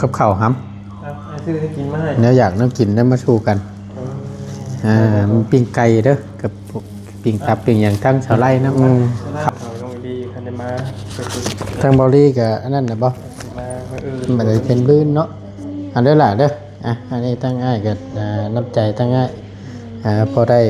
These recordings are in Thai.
กับข้าวหำซื้อให้กินมาให้ำเนี่ยอยากนั่งกินได้มาชูกันมันปิ้งไก่เด้อกับปิ้งตับปิ้งอย่างทั้งชาวไร่นะครับลงดีคันได้มาทางบอลี่กับอันนั้นนะบ่มันเลยเป็นลื่นเนาะอันเด้อล่ะเด้ออันนี้ตั้งง่ายกับน้ำใจตั้งง่ายพอได้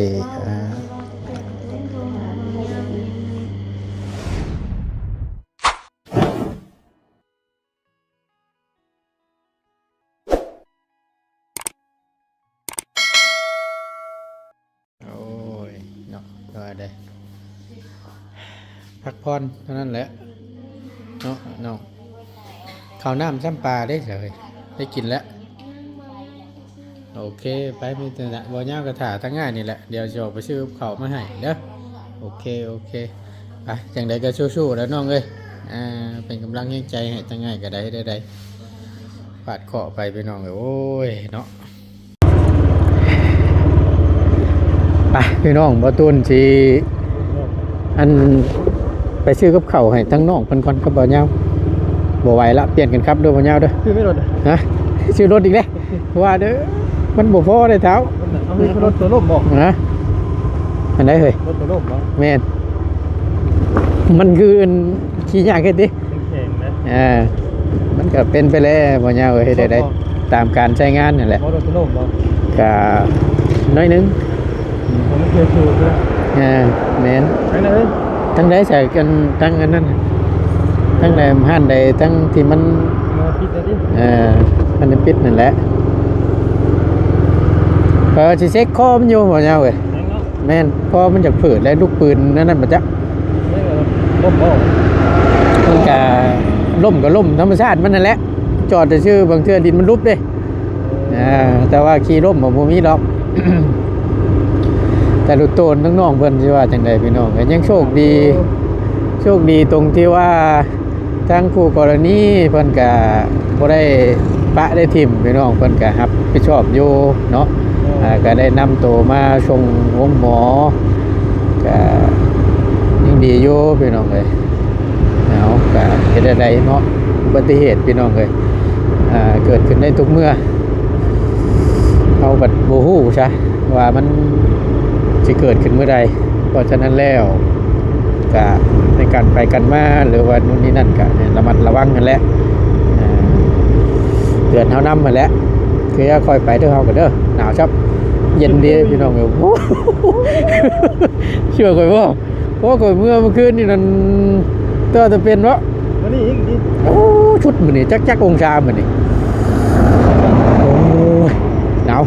โอ้ยเนาะก็ได้พักผ่อนเท่านั้นแหละเนาะเนาะข้าวน้ำซ้ำปลาได้เลยได้กินแล้วโอเคไปมีแต่ละบ่ยาวกระถาทั้งง่ายนี่แหละเดี๋ยวจะออกไปซื้อข้าวมาให้เด้อโอเคไปจังใดก็สู้ๆแล้วน้องเอ้ยเป็นกำลังใจให้ทั้งง่ายก็ได้ปาดเคาะไปน้องเอ้ยโอ้ยเนาะไปพี่น้องบ่ตุนสิอันไปซื้อกับข้าวให้ทั้งน้องเพิ่นก่อนกับบ่ยาวบ่ไหวละเปลี่ยนกันครับเด้อบ่ยาวเด้อซื้อไม่รถฮะซื้อรถอีกแล้วว่าเด้อมันบ่พอได้เท้าเอารถตัวล่มบอกนะอันไหนเฮ้ยรถตัวล่มบอกแม่นมันคือขี้ยากเฮ็ดดิแข็งนะมันก็เป็นไปแล้วบ่ยาวเอ้ยได้ตามการใช้งานนั่นแหละรถตัวล่มบอกก็น้อยนึงมันเคยชูด้วยแม่นไปเลยทั้งได้ใส่กันทั้งอันนั้นทั้งในห้านใดทั้งที่มันปิดแล้วดิมันปิดนั่นแหละสิเช็คคอมันอยู่บ่ยาวเอ้ยแม่นคอมันจากฝืดและลูกปืนนั่นบ่จ๊ะล่มบ่มันก็ล่มธรรมชาติมันนั่นแหละจอดแต่ชื่อบางเทื่อดินมันรุบเด้แต่ว่าขี่ล่มบ่มีหรอก แต่ลูกโตนน้องๆเพิ่นสิว่าจังไดพี่น้องก็ยังโชคดีตรงที่ว่าทางคู่กรณีเพิ่นก็บ่ได้ปะได้ทิ่มพี่น้องเพิ่นก็รับผิดชอบอยู่เนาะก็ได้นำตัวมาส่งโรงหมอก็ยังดีอยู่พี่น้องเอ้ยเอาก็เฮ็ดได้เนาะอุบัติเหตุพี่น้องเอ้ยเกิดขึ้นได้ทุกเมื่อเอาบัดบ่ฮู้ซะว่ามันจะเกิดขึ้นเมื่อใดเพราะฉะนั้นแล้วก็ในการไปกันมาหรือว่านู่นนี่นั่นก็ระมัดระวังกันแหละเตือนเฮานำมาแล้วคือค่อยไปเด้อเฮาก็เด้อหนาวครับเย็นดีพี่น้องเอ้ยเชื่อข่อยบ่เพราะข่อยเมื่อคืนนี่นั่นตัวจะเป็นเนาะวันนี้อีกโอ้ชุดมื้อนี้จักองศามื้อนี้โอ้ยหนาว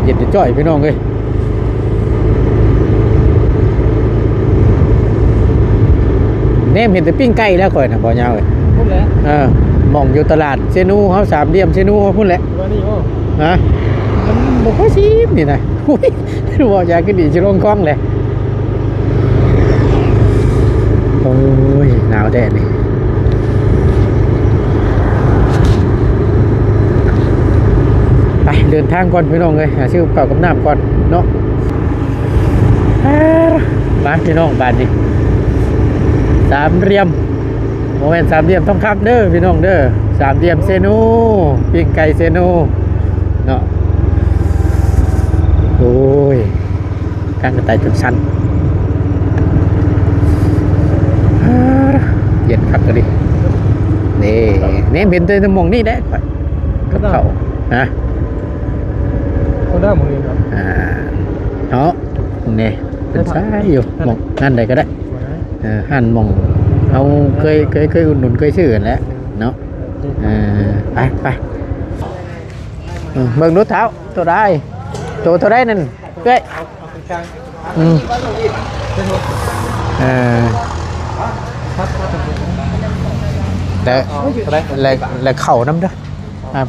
เย็นจะจ่อยพี่น้องเลยเนมเห็นแต่ปิ้งไก่แล้วข่อยนะบ่ยาวเลยพุ่นแหละมองอยู่ตลาดเซนูเขาสามเหลี่ยมเซนูพุ่นแหละวันนี้ฮะมันบ่ค่อยชิมนี่นะอุ้ยบ่อยากกินดีชิลงคล้องเลยโอ้ยหนาวแดดนี่ไปเดินทางก่อนพี่น้องเลยหาซื้อข้าวกับน้ำก่อนเนาะมาพี่น้องบ้านนี้สามเหลี่ยมโมเมนต์สามเหลี่ยมต้องคำเด้อพี่น้องเด้อสามเหลี่ยมเซนูปิ้งไก่เซนูเนาะโอ้ยข้างกระต่ายจุดชั้นเย็นคักกันดินี่เนี่ยเห็นตัวมองนี่ได้ก่อนกับเขาฮะคนได้หมดเลยครับเนาะนี่เป็นซ้ายอยู่มองนั่นใดก็ได้หันมองเอาเคยอุดหนุนเคยชื่อกันแล้วเนาะไปเบิ่งรถเท้าตัวได้ตัวได้นั่นเก้ยแต่เข่าน้ำเด้อ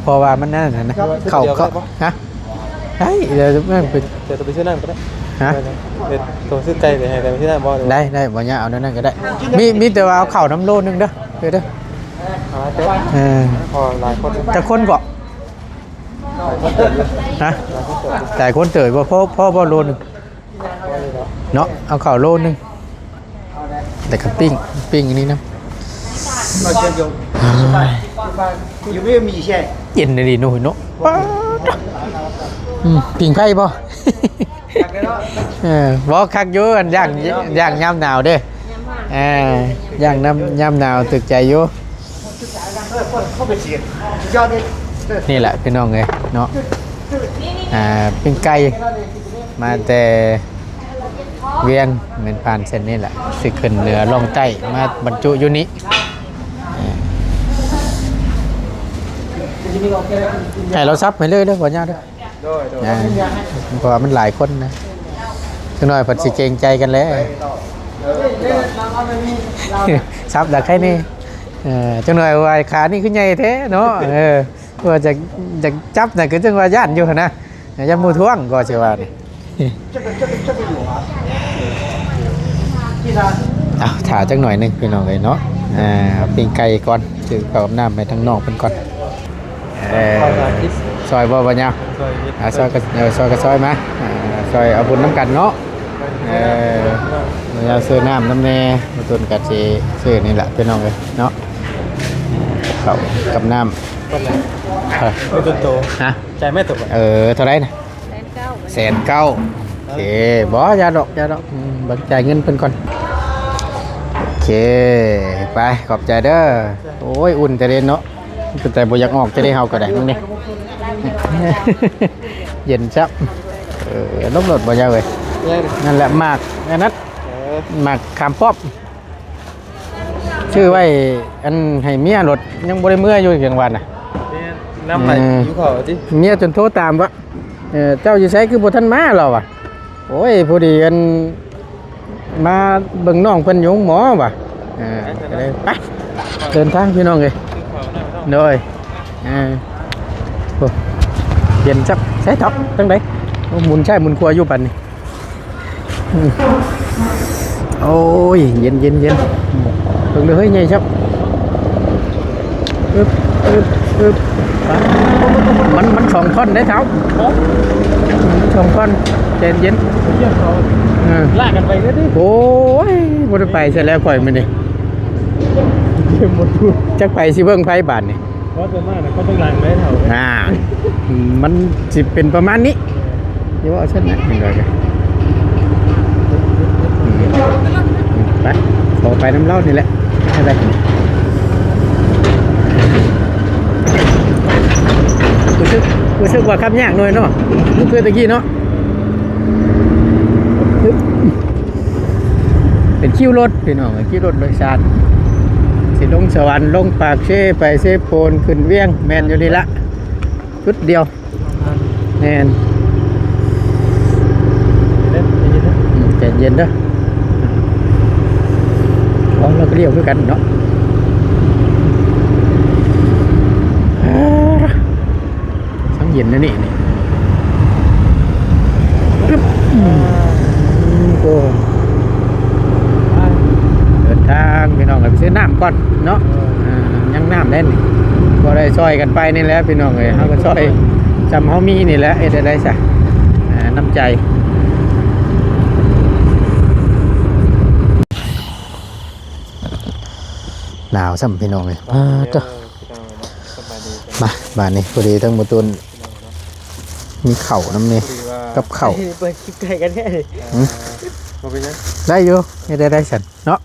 เพราะว่ามันนั่นนะเข่าก็ฮะเดี๋ยวมันไปซื้อน้ำก็ได้ฮะเดี๋ยวตัวซื้อไก่ไปให้แต่ไม่ซื้อน้ำบ่ได้บ่เนี่ยเอานั่นก็ได้มีแต่ว่าเอาเข่าน้ำโลนึงเด้อเด้อพอหลายคนจะคนเกาะฮะแต่คนเตยพ่อโลนึงเนาะเอาเข่าโลนึง แต่ก็ปิ้งอันนี้นะ เราจะอยู่อยู่ไม่มีใช่ เย็นเลยดิหนุ่ยเนาะปิ้งไผ่บ่บ่คักอยู่กันย่างยามหนาวเด้ย่างน้ำยามหนาวตึกใจอยู่ เข้าไปเสียยอดนี่ นี่แหละพี่น้องเอ้ยเนาะปิ้งไก่มาแต่เวียงเงินผ่านเส้นนี่แหละสิขึ้นเหนือลงใต้มาบรรจุอยู่นี้ให้เราซับไปเรื่อยเด้อบ่ยากเด้อเพราะว่ามันหลายคนนะจังหน่อยเพิ่นสิเกรงใจกันแล้วซับดักแค่นี้จังหน่อยว่าขานี่คือใหญ่แท้เนาะว่าจะจับน่ะคือจังว่าย่านอยู่หั่นนะย่านหมู่ท้วงก็สิว่านี่ถ่าจังหน่อยนึงพี่น้องเอ้ยเนาะปิ้งไก่ก่อนซื้อข้าวกับน้ำไปทางนอกเพิ่นก่อนซอยบ่บ่ยาวซอยก็ซอยมาซอยเอาบุญน้ำกันเนาะเราซื้อน้ำน้ำแน่มาตุนกัดสิซื้อนี่แหละพี่น้องเลยเนาะข้าวกับน้ำ ก็เลยไม่ตุนโต ฮะ ใจไม่ตก เท่าไรนะ190,000โอเคบ่ยาดอกบังจ่ายเงินเพิ่นก่อนโอเคไปขอบใจเด้อโอ้ยอุ่นแต่เด่นเนาะแต่บ่อยากออกจะได้เฮาก็ได้มึงนี่ เย็นจับลบรถบ่ยาวเลยนั่นแหละหมากอันนั้นหมากขามป๊อบชื่อไว้อันให้เมียรถยังบ่ได้เมื่ออยู่จังหวัดน่ะ น้ำไหลอยู่เขาที่ เมียจนโทรตามว่าเจ้าอยู่ไสคือบ่ทันมาเราอ่ะโอ้ยพอดีกันมาเบิ่งน้องเพิ่นอยู่หมอว่ะก็เลยไปเดินทางพี่น้องเอ้ยโดยเย็นจับใช้ท็อปตั้งไหนหมุนใช่หมุนครัวอยู่ปันนี่โอ้ยเย็นเพิ่งเลยเฮ้ยไงครับมันสองท่อนได้เท้าสองท่อนเย็นลากกันไปเลยดิ โอ้ยบนไปเสร็จแล้วข่อยมันนี่จักไปสิเบิ่งไฟบาทนี่เพราะส่วนมากเขาต้องล้างไว้เท่ามันสิเป็นประมาณนี้เดี๋ยวเอาเช่นนั้นเห็นเลยไปขอไปน้ำเล่านี่แหละอะไรรู้สึกว่าขับยากหน่อยเนาะนี่คือตะกี้เนาะเป็นคิวรถพี่น้องคิวรถโดยสารสิลงสวรรค์ลงปากเช่ไปเซโพนขึ้นเวียงแมนอยู่นี่ละชุดเดียวแมนใจเย็นเด้อเราก็เรียกด้วยกันเนาะสังเย็นนะนี่โอ้เดินทางพี่น้องไปซื้อน้ำก่อนเนาะยังน้ำเล่นก็ได้ช่วยกันไปนี่แหละพี่น้องเลยเขาก็ช่วยจำเขามีนี่แหละได้ซะน้ำใจหนาวซ้ำพี่น้องเลยจ้ะมาบ้านนี้พอดีทั้งหมดตุนมีเข่าน้ำนี่กับเข่า เปิดคลิปไก่กันแค่ดิได้อยู่ได้ฉันเนาะ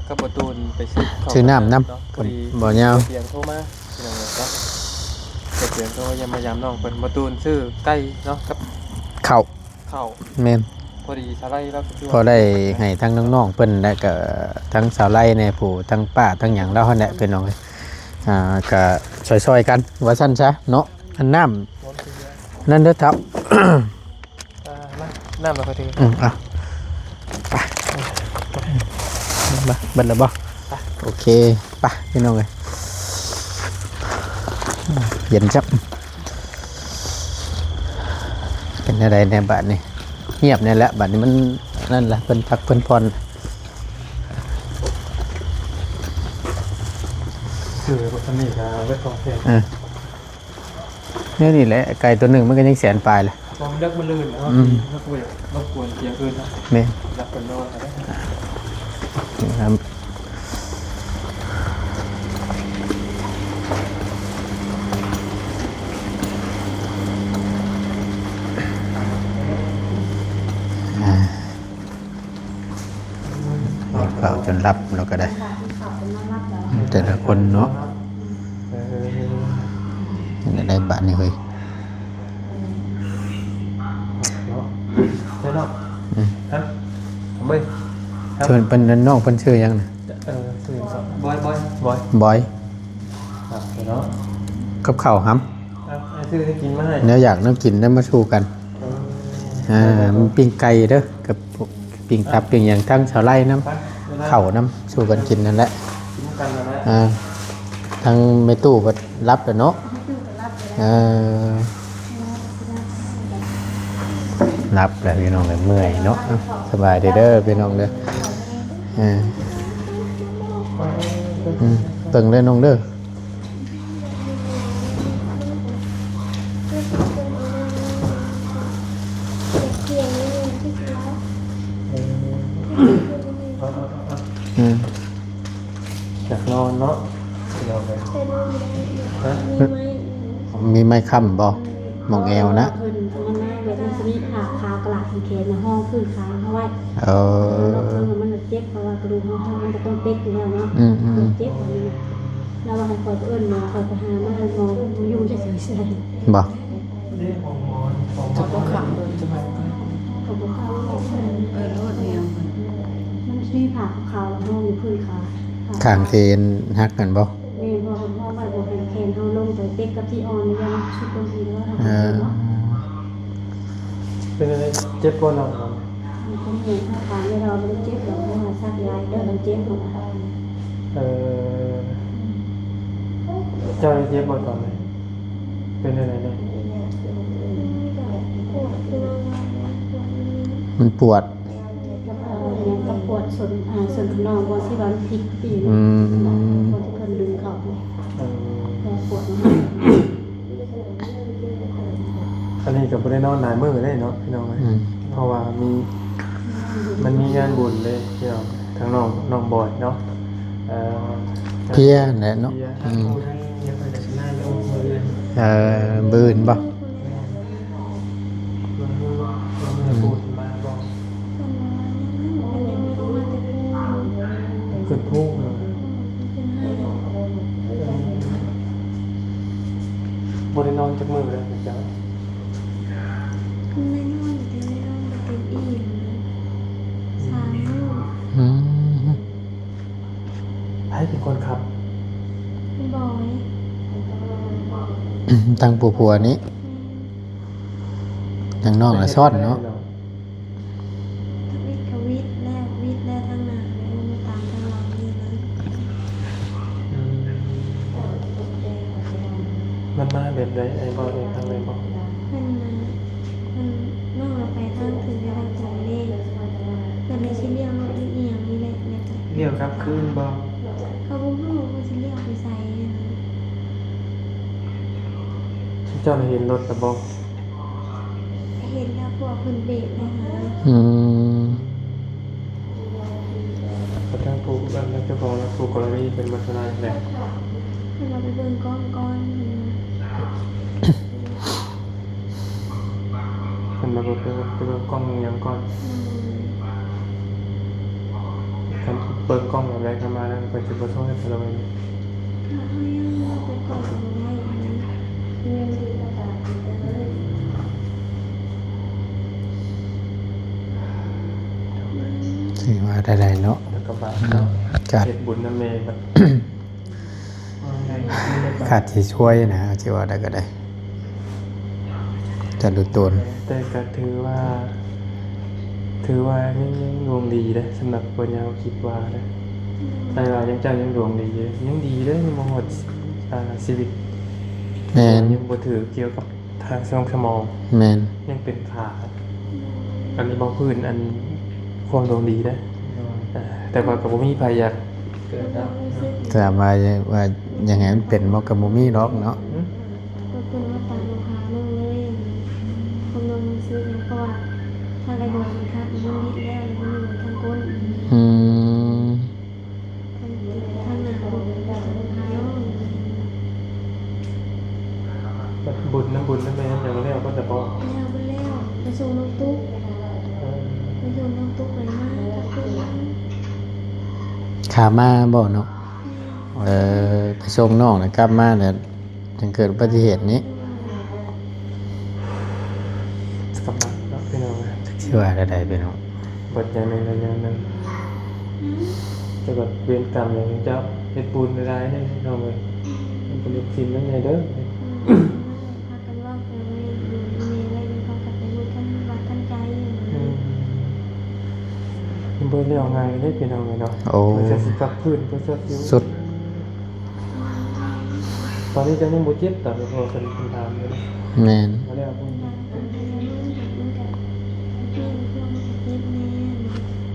กับประตูไปซื้อน้ำบ่เงาเสียงโทรมาเสียงโทรยามายามน้องเป็นประตูซื้อไก่เนาะกับเข่าเมน พอดีสาไลแล้วพอได้ให้ทั้งน้องๆเพิ่นและก็ทั้งสาวไล่ในผู้ทั้งป้าทั้งหยังแล้วเฮาเนี่ยเป็นน้องก็ช่วยๆกันว่าซั่นซะเนาะอันน้ำนั่นเด้อครับน้ำมาพอดีไปเบิดแล้วบ่โอเคไปพี่น้องเอ้ยเย็นจับเป็นอะไรในบ้านนี่เงียบนี่แหละบัดนี้มันนั่นแหละเพิ่นพักเพิ่นผ่อนคือคนนี้ก็เวทของเพลงนี่แหละไก่ตัวหนึ่งมันก็ยังแสนปลายเลยความรักมันลื่นแล้วรบกวนเสียงอื่นนะแม่รักกันนอนอะไร นะครับเฝ้าจนรับเราก็ได้แต่ละคนเนาะได้บ้านนี่เฮ้ย ได้เนาะฮะผมไม่ เชิญเป็นน้องเป็นชื่อยังนะ ชื่อบอยบอย บอย ครับเนาะ กับข้าวห้ ซื้อให้กินมาให้ ำเนื้ออยากเนื้อกินได้มาชูกันมันปิ้งไก่เด้อกับปิ้งตับปิ้งอย่างทั้งชาวไร่น้ำข้าวน้ำชูกันกินนั่นแหละ กินกันนะ ทั้งเมตู้ก็รับแล้วเนาะรับแล้วพี่น้องเลยเมื่อยเนาะสบายเด้อพี่น้องเด้อตึงเลยน้องเด้ออยากนอนเนาะเราไปฮะ มีไม้ค้ำบ่มองแอวนะ เพิ่นมันน่าเวทมันจะมีขากระหลาดแขนในห้องพื้นขาเพราะว่าเราเพิ่งมันเจ็บเพราะว่ากระดูกห้องมันจะต้องเป๊กอยู่แล้วเนาะเจ็บแบบนี้เราว่าให้คอยเอิ้นหมอคอยไปหามาหมออยู่เฉยๆ บ่ จะบ่ขังเลยจะไป เขาบอกเขา รถเนี่ย มันมีผ่าขาวห้องอยู่พื้นขา ข้างเทนฮักกันบ่ นี่พอคุณพ่อไปบอกให้แขนเขาลงไปเป๊กกับที่ออนนี่ยังชุดบางทีแล้วทำ เนาะ เป็นอะไรเจ็บปวดหลัง มันก็มีถ้าขาไม่เราไม่ได้เจ็บหรอกเพราะว่าซักยายเดินเจ็บหรอก เจ้าเจ็บปวดตอนไหนเป็นอะไรเนี่ย มันปวด เนี่ยกับปวดส่วนขนองบนที่บ้านพลิกปีนคนที่เพิ่นดึงเขาปวดมาก อันนี้กับบ่ได้นอนหลายมื้อได้เนาะพี่น้องเพราะว่ามันมีงานบุญเลยพี่น้องทั้งน้องบอยเนาะเพียแหละเนาะบืนบ่ เกิดพุ่งบริโนอนจากมือเลยจ้ะ ไม่นอนแต่ไม่นอนมาเป็นอิ่มสามลูก ให้เป็นคนขับ บ่อย ตั้งผัวนี้ทางนอกละซ่อนเนาะ ทวิตแล้วทางหน้าแล้วมาตามทางหลังนี่นะ มันมาแบบไรไอ้บอยเองทางไหนบอก มันนอกเราไปทางถึงจะทางใจเล่แต่ในชิ้นเรียกรถเอียงนี่แหละเนี่ยจ้ะ เรียกครับคืนบอก เขาบอกว่าชิ้นเรียกไปใส่ เจ้าเห็นรถแต่บอก เห็นแล้วพวกคนเบรกนะคะ กระทั่งผู้บ้านเจ้าของและผู้กรณีเป็นมัธยมแหละ เราไปเบิ่งก้อน เป็นมาบอกเป็นกล้องยังก่อนทำเปิดกล้องแบบไรกันมาแล้วก็จะขอโทษให้เราเอง ถ้าให้เราไปก่อนได้ สิว่าได้เนาะ แล้วก็บาท จัด เหตุบุญน้ำเมย์แบบ ขาดที่ช่วยนะที่ว่าได้ก็ได้จะดูตน แต่ก็ถือว่ายังดวงดีนะสำหรับคนยาวคิดว่านะแต่ว่ายังเจ้ายังดวงดีเลยยังดีเลยยังมองหดชีวิต แมน ยังบ่ถือเกี่ยวกับทางช่องสมอง แมน ยังเป็นขาอันนี้บอกพื้นอันความดวงดีนะแต่ว่ากับผมมีภัยอยากเกิดนะ แต่ว่ายังไงมันเป็นบ่กับบ่มีหรอกเนาะ ก็คือว่าตามราคาลงเลยคนลงซื้อเพราะว่าถ้าอะไรบอกมันครับมันนิดแล้วมันหนึ่งทางก้น อืม โยนน้ำตุ๊กเลยมาก็คือ ขามาบ่เนาะไปส่งน้องนะกลับมาเนี่ยจึงเกิดอุบัติเหตุนี้ กำลังรับพี่น้องนะ ชื่อว่าใดๆไปเนาะ บทอย่างหนึ่งในอย่างหนึ่งจะกดเวียนกรรมอย่างเจ้าเฮ็ดปูนได้ได้พี่น้องเลยมันเป็นทีมนั่นไงเด้อ พากันว่าไปไม่ดูมีอะไรมีความกับไปดูท่านวัดท่านใจอยู่ มันเบิ่งแล้วง่ายได้พี่น้องเลยเนาะ โอ้ เพื่อจะสิกลับพื้นเพื่อจะอยู่ สุด ตอนนี้จะยังบ่เจ็บแต่พอเป็นคำถามเลย แม่น มาแล้วพุ่น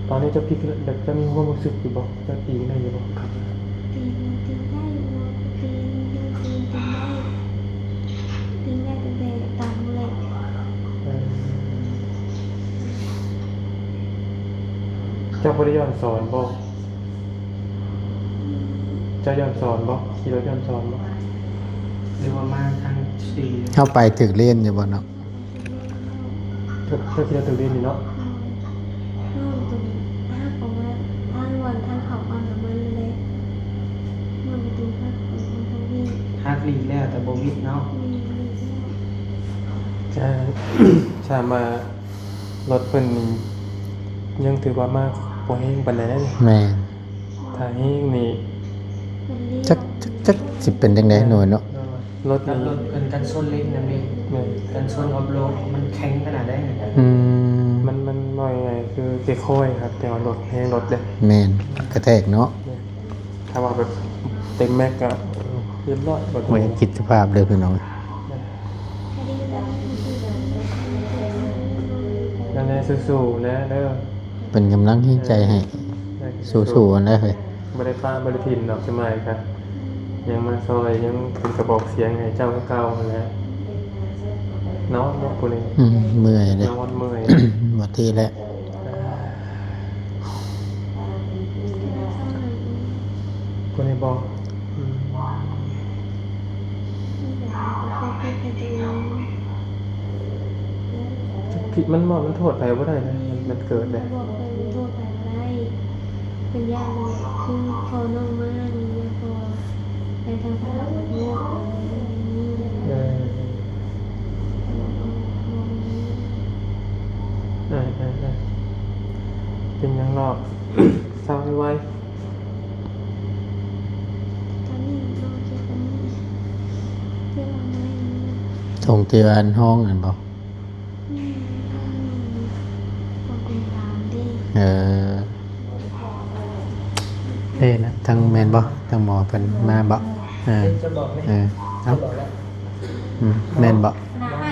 ตอนนี้จะพลิกแบบจะมีความรู้สึกอยู่บ่จะตีได้อยู่บ่ครับเจ้าบ่ได้ย้อนสอนบ่เจ้าย้อนสอนบ่ขี่รถย้อนสอนบ่ หรือว่ามาทางสตรี เข้าไปถึกเรียนอยู่บ่เนาะ เจ้าขี่รถถึงเรียนนี่เนาะ ฮักลีแล้วแต่บ่วิดเนาะ ใช่ใช่มารถเพิ่นนี่ยังถือว่ามากบ่แฮงปานใดเลย แม่น ถ้าแฮงนี่ จักสิเป็นจังได๋หน่อยเนาะ รถ กับ นี่ รถกันชนเล็กนั่นเอง แม่น กันชนออฟโรดมันแข็งขนาดได้ไง อืม มันน้อยไงคือเกค่อยครับแต่ว่ารถแฮงรถเด้ แม่นกระแทกเนาะ ถ้าว่าแบบเต็มแม็กก็เรียบร้อยบ่ บ่อยากคิดสภาพเลยพี่น้อง นั่นแหละสู้ๆนะเด้อ เป็นกำลังใจให้สู้ๆกันได้เฮ้ย บ่ได้ป้าบ่ได้ทิ่มดอกใช่ไหมครับยังมาซอยยังเป็นกระบอกเสียงให้เจ้าเก่านั่นแหละเนาะเนาะผู้นี้ เมื่อยเลย นอนเมื่อย หมดที่แล้ว ผู้นี้บอกผิดมันบ่มันโทษไปบ่ได้นะมันเกิดเลย เป็นญาติเลยคือพอน้องมานี่พอไปทางพระพุทธรูปนี่ เออเป็นยังรอบ เศร้าให้ไว้ ตอนนี้น้องคิดว่านี่เรื่องอะไรนี่ ส่งเตือนห้องอันบ่ ความเป็นตามดิ เด้นะทางแม่นบ่ทางหมอเพิ่นมาบ่จะบอกไหม เอ้า บอกแล้ว แม่นบ่ นะให้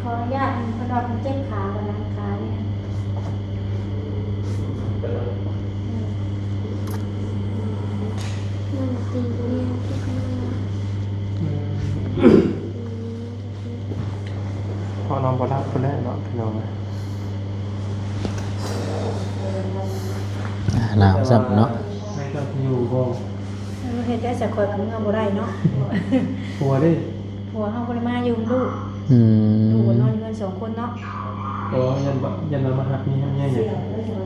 ขออนุญาตพระดอนเจ็บขาวันนั้นขาเนี่ยมันตีเนี่ยที่ข้างหน้า พอนอนบ่รับคนแรกเนาะพี่น้องนะ หนาวซับเนาะ ไม่ก็อยู่บ่ เฮ็ดได้สักคนก็เมื่อบ่ได้เนาะ กลัวดิ ผัวเฮาบ่ได้มาอยู่ลูก อืม ลูกนอนอยู่กัน2คนเนาะ ยันเรามาหักนี่ทำยังไง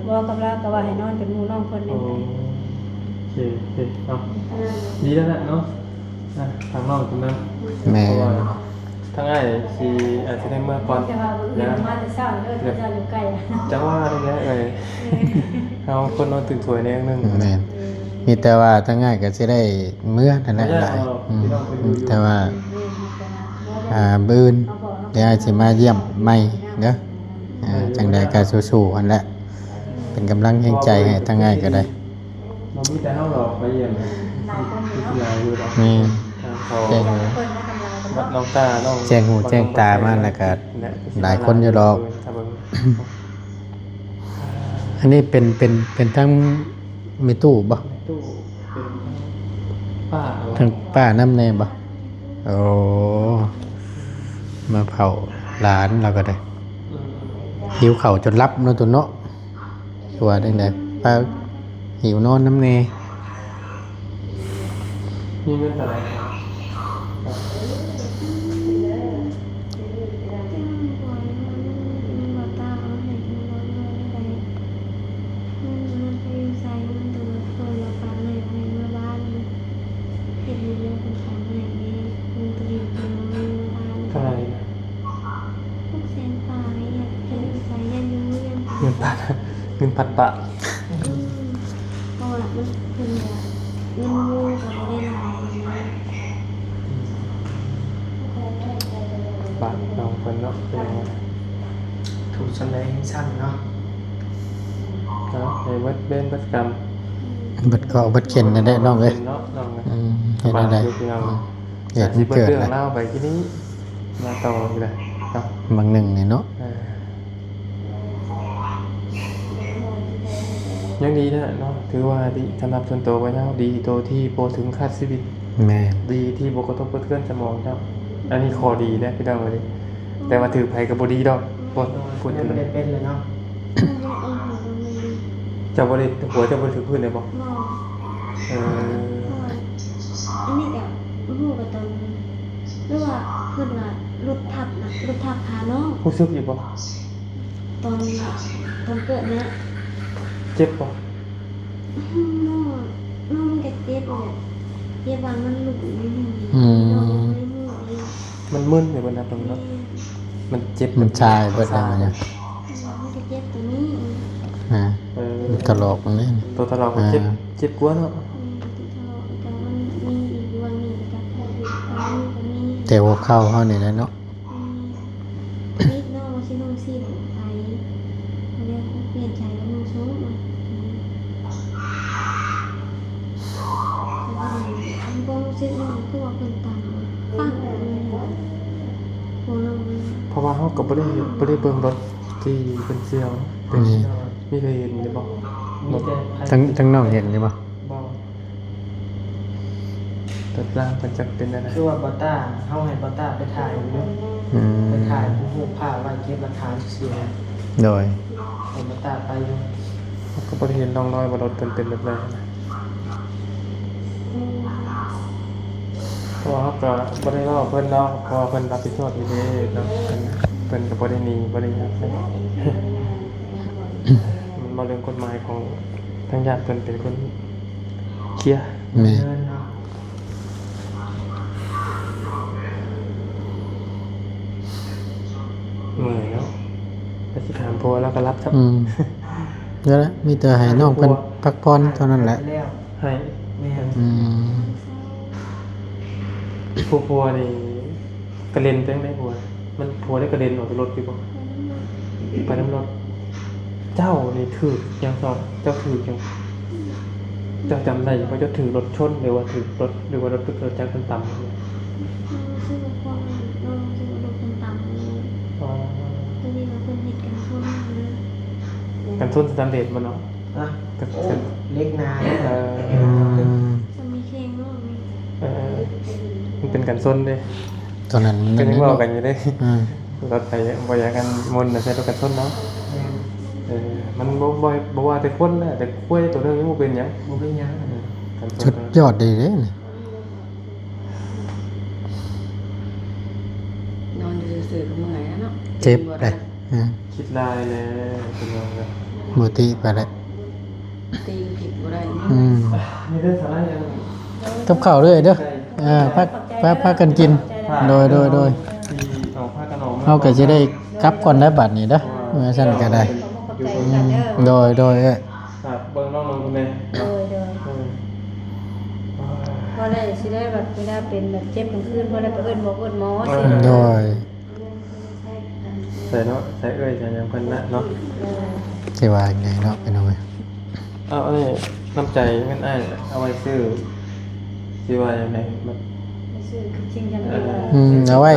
บ่กำลังก็ว่าให้นอนเป็นหมู่น้องเพิ่น โอ นี่ เคเอาดีแล้วแหละเนาะทางนอกตรงนั้น แม่ เพราะว่าทางง่ายสีอาจจะได้เมื่อก่อน จะว่าบ่อื่นมาแต่เช้าเด้อถ้าเจ้าอยู่ใกล้ จังว่านี่แหละเลยเอาคนนอนตื่นสวยในอย่างหนึง แม่นมีแต่ว่าถ้าง่ายก็สิได้เมื่อนั่นแหละหลายแต่ว่าบื้นเดี๋ยวสิมาเยี่ยมใหม่เด้อจังใดก็สู้ๆอันแหละเป็นกำลังใจให้ทั้งง่ายก็ได้ มันมีแต่เฮาหรอกไปเยี่ยม หลายคนอยู่ ที่ เนาะ ลายอยู่หรอก นี่ ทางเขา แจ้งหู เพิ่นได้กำลังกัน บั เนาะ ดน้องตาน้อง แจ้งหูแจ้งตามาแล้วก็หลายคนอยู่หรอก อันนี้เป็นทั้งมีตู้บ่ ตู้เป็นป้าเหรอ ทั้งป้าน้ำแน่บ่โอ้มาเผาหลานเราก็ได้หิวเข่าวจนรับเนาะตัวเนาะตัวจังไดป้าหิวนอนน้ำแน่ มีเงินเท่าไหร่ บ่ตาเอาให้ดูบ่ได้ เงินพัดเงินพัดปะ เพราะว่ามันเป็นแบบเงินมูกับบ่ได้หลาย บาทน้องคนเนาะเป็นยังไง ถูกสำเร็จสั้นเนาะ เนาะในวัดเบนวัดกรรม เบิดเกาะเบิดเข็นนั่นแหละน้องเอ้ย เนาะน้องนะ เฮ็ดอะไร อยู่ที่เรา เหตุมัน เกิ เกิ ด ด เรื่อง นะ เล่าไปที่นี้มาต่ออีกเลยเนาะ บางหนึ่งนี่เนาะ ยังดีนะเนาะถือว่าดีสำหรับส่วนตัวไว้แล้วดีตัวที่โปรถึงคาดชีวิต แม่ ดีที่บกระทบกระเทือนสมองครับอันนี้คอดีนะพี่ดาวเลยแต่ว่าถือภัยกับบดีดอกพูด ยั ถึ ง ง ไม่ได้เป็นเลยเนาะ จะบริหัวจะบริถือพื้นเลยบอก บ่ เออ อันนี้ก็ฮู้ก็ต้องหรือว่าเพิ่นว่ารถทับนะรถทับขาน้อง ผู้ซึกอยู่บอก ตอนเกิดนะ เจ็บบอก น้องมันก็เจ็บเลยเจ็บว่ามันหลุดอยู่นี่น้องไม่รู้เลย มันมึนอยู่บนนั้นตรงนั้นมันเจ็บ มันชายเบิดแล้วมันเนี่ย มันก็เจ็บตรงนี้ อ่า เออ มันตลกมันนี่ ตัวตลอดเจ็บเจ็บกว่าเนาะ แต่มันมีอีกดวงหนึ่งกับก็มี แต่หัวเข้าเฮานี่แหละเนาะ นิดน้องชิโนซีไทยเรียกเปลี่ยนใจแล้วน้องชูมันก็รู้สึกน้องคือว่าเป็นต่ำปั้งเลยโอ้น้อง เพราะว่าเขาก็บ่ได้เบิ่งรถที่เป็นเซียวเป็นมีเคยเห็นหรือเปล่า มีแต่ ทั้งน้องเห็นใช่ปะ บ่ตัดล่างเป็นจักเป็นอะไร คือว่าบอต้าเฮาให้บอต้าไปถ่ายอยู่เนาะ อืม ไปถ่ายรูปภาพไว้เก็บหลักฐานเสีย โดย ให้บอต้าไปอยู่ เขาก็บ่ได้เห็นร่องรอยว่ารถเป็นแบบไหนนะเพราะว่าเขาก็บ่ได้เล่าเพิ่นเนาะเพราะว่าเพิ่นรับผิดชอบอยู่เด้เนาะเพิ่นก็บ่ได้หนีบ่ได้หยังเลยมันบ่เรื่องกฎหมายของทางญาติเพิ่นเป็นคนเคลียร์ แม่ เดินเนาะ เหนื่อยเนาะไปสิถามผัวแล้วก็รับครับ อืมเดี๋ยวละมีแต่ให้น้องเพิ่นพักผ่อนเท่านั้นแหละ ไปแล้ว ให้ แม่น อืม ผัวนี่กระเด็นไปจังได๋ผัวมันผัวได้กระเด็นออกจากรถอยู่บ่ไปน้ำรถเจ้านี่ถูกยังสอบเจ้าถูกยังเจ้าจำได้ว่าเจ้าถือรถชนหรือว่าถือรถหรือว่ารถเกิดจากคนต่ำเนี่ย ชื่อว่าพ่อน้องชื่อว่าลูกเป็นต่ำเลย อ๋อ ตอนนี้เราเป็นเหตุการณ์ช่วงนั้นเลย กันส้นสแตนเลสมันเนาะ อ่ะ กัน โอ้เล็กนา อืม จะมีเพลงน้องมี เออมันเป็นกันส้นเด้ ตอนนั้นมัน ก็ นั่น ยัง เนาะ เว่ากันอยู่เด้ อืม รถไปบ่อยากกันมนต์น่ะใช้รถกันส้นเนาะ แม่น มันบ่ว่าแต่คนนะแต่กล้วยตัวนึงยังบ่เป็นหยัง บ่เป็นหยัง กัน ชุดยอดดีเลยนี่ นอนอยู่ซื่อๆก็เมื่อยแล้วเนาะ เจ็บเลยอ่า คิดลายแน่เป็นยังไง บ่ติไปแล้ว ตีผิดบ่ได้ อืม มีเรื่องสาระยัง กับข้าวเลยเด้อพักกันกินโดย ที่เอาผ้ากันออกมา เฮาก็สิได้กลับก่อนแล้วบัดนี้เด้อเมื่อซั่นก็ได้ ขอบใจกันเด้อ โดยเอ้ย ครับเบิ่งน้องนนท์เลย โดยพอได้สิได้แบบเวลาเป็นแบบเจ็บกลางคืนพอได้ไปเอิ้นบอกเอิ้นหมอสิ โดย ใส่เนาะใส่เอ้ยใส่ยังเพิ่นนะเนาะ สิว่าจังไดเนาะพี่น้องเอ้ย เอาอันนี้น้ำใจเงินอ้ายเอาไว้ซื้อสิว่ายังไงมัน ซื้อคือจริงจังเลยว่า เอาไว้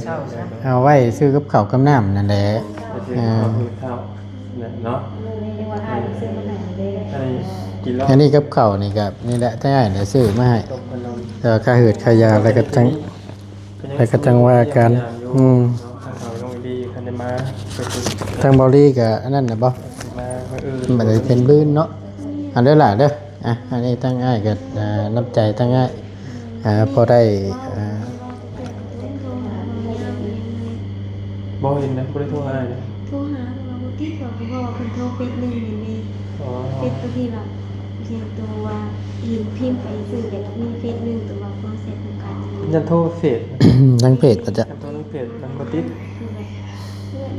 เศร้าซะ เอาไว้ซื้อกับข้าวกับน้ำนั่นแหละ ไปซื้อข้าวพื้นข้าวเนี่ยเนาะ นี่ยังว่าอ้ายซื้อมาให้เด้ อันนี้กินแล้ว อันนี้กับข้าวนี่ก็นี่แหละถ้าให้เดี๋ยวซื้อมาให้ ต้มขนม แต่ว่าค่าหืดค่ายาอะไรก็จัง แล้วก็จังว่ากันอืม ทางเขาต้องดีคันได้มาไปซื้อ ทางเบาลี่ก็อันนั้นน่ะบ่ มาอื่น มันเลยเป็นบื้นเนาะอันเด้อล่ะเด้ออ่ะอันนี้ตั้งง่ายก็น้ำใจตั้งง่ายพอได้บ่เห็นนะบ่ได้โทรหาเลย โทรหาเราบุติบอกเขาบอกคนโทรเฟซหนึ่งนี่ อ๋อ เฟซตัวที่แบบเขียนตัวว่าอินพิมพ์ไปซื้อแบบมีเฟซหนึ่งตัวว่าโปรเซสของการ ยันโทรเฟซ ทั้งเพจก็จะ ยันโทรเฟซมันบ่ติด คือแบบ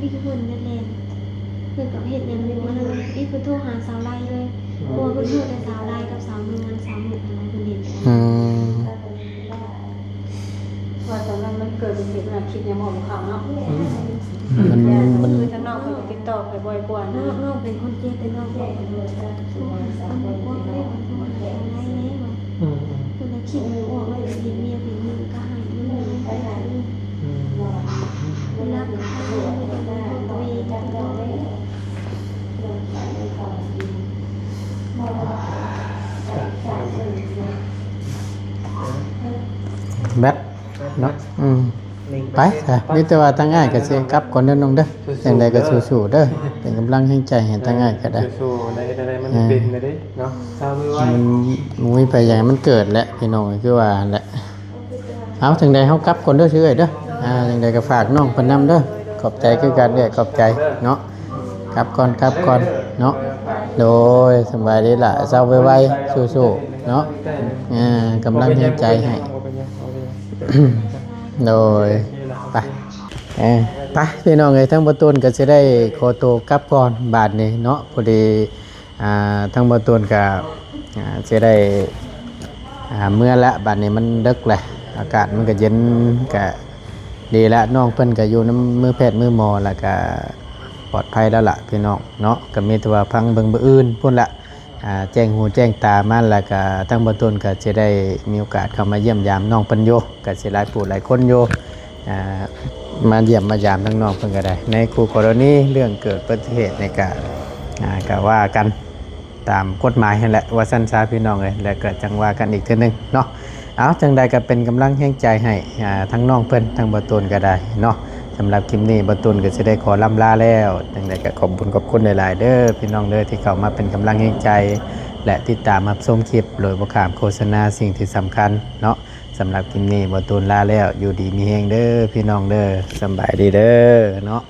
มีคนนั่นแหละ คือกับเฮ็ดหยังอยู่มันนี่คือโทรหาสาวไล่เลยกลัวเพิ่นฮู้แต่สาวไล่กับสาวเมืองสาวหมู่อะไรเพิ่นเห็น อืม ว่าตอนนั้นมันเกิดเป็นเหตุการณ์คิดยังบ่เข้าเนาะ มัน คือทางนอกเพิ่นก็ติดต่อไปบ่อยกว่า น้ นะ องเป็นคนเจ็บแต่น้องบอกเลยมันบอกว่าไม่มันบอกอะไรแล้ว อืม คนละคิดออกว่าเห็นเมียเห็นมือก็หายมือไปหาย อืม เวลาเป็นใครไม่ได้เป็นตัวเองจะต้องได้ แบตเนาะไปค่ะมีแต่ว่าทางง่ายก็สิกลับก่อนเด้อน้องเด้อจังใดก็สู้ๆเด้อเป็นกำลังให้ใจให้ทางง่ายก็ได้ สู้ๆได้มันเป็นไปได้เนาะทราบไว้ มันมุ้ยไปอย่างมันเกิดแหละพี่น้องคือว่าแหละเอาจังใดเฮากลับก่อนเด้อซื่อเด้อจังใดก็ฝากน้องเพิ่นนำเด้อขอบใจคือกันเด้อขอบใจเนาะกลับก่อนเนาะโดยสบายดีล่ะเศร้าไวๆสู้ๆเนาะกำลังให้ใจให้ โดยไปไปพี่น้องเอ้ยทั้งบ่ตูนก็สิได้ขอตัวกลับก่อนบาดนี้เนาะพอดีทั้งบ่ตูนก็สิได้เมื่อละบาดนี้มันดึกแหละอากาศมันก็เย็นก็ดีแล้วน้องเพิ่นก็อยู่นำมือแพทย์มือหมอแล้วก็ปลอดภัยแล้วล่ะพี่น้องเนาะก็มีแต่ว่าพังเบิ่งบ่อื่นพุ่นละแจ้งหูแจ้งตามาแล้วก็ทั้งบ่ตูนก็สิได้มีโอกาสเข้ามาเยี่ยมยามน้องเพิ่นอยู่ก็สิหลายผู้หลายคนอยู่มาเยี่ยมมายามทั้งน้องเพิ่นก็ได้ในคู่กรณีเรื่องเกิดอุบัติเหตุในก็ว่ากันตามกฎหมายนั่นแหละว่าซั่นซาพี่น้องเอ้ยแล้วก็จังว่ากันอีกเทื่อนึงเนาะเอาจังใดก็เป็นกำลังแห่งใจให้ทั้งน้องเพิ่นทั้งบ่ตูนก็ได้เนาะสำหรับคลิปนี้บ่ตูนก็สิได้ขอล่ำลาแล้วจังใดก็ขอบคุณหลายๆเด้อพี่น้องเด้อที่เข้ามาเป็นกำลังแห่งใจและติดตามรับชมคลิปโดยบ่ข้ามโฆษณาสิ่งที่สำคัญเนาะสำหรับคลิปนี้บ่ตูนลาแล้วอยู่ดีมีแฮงเด้อพี่น้องเด้อสำบายดีเด้อเนาะ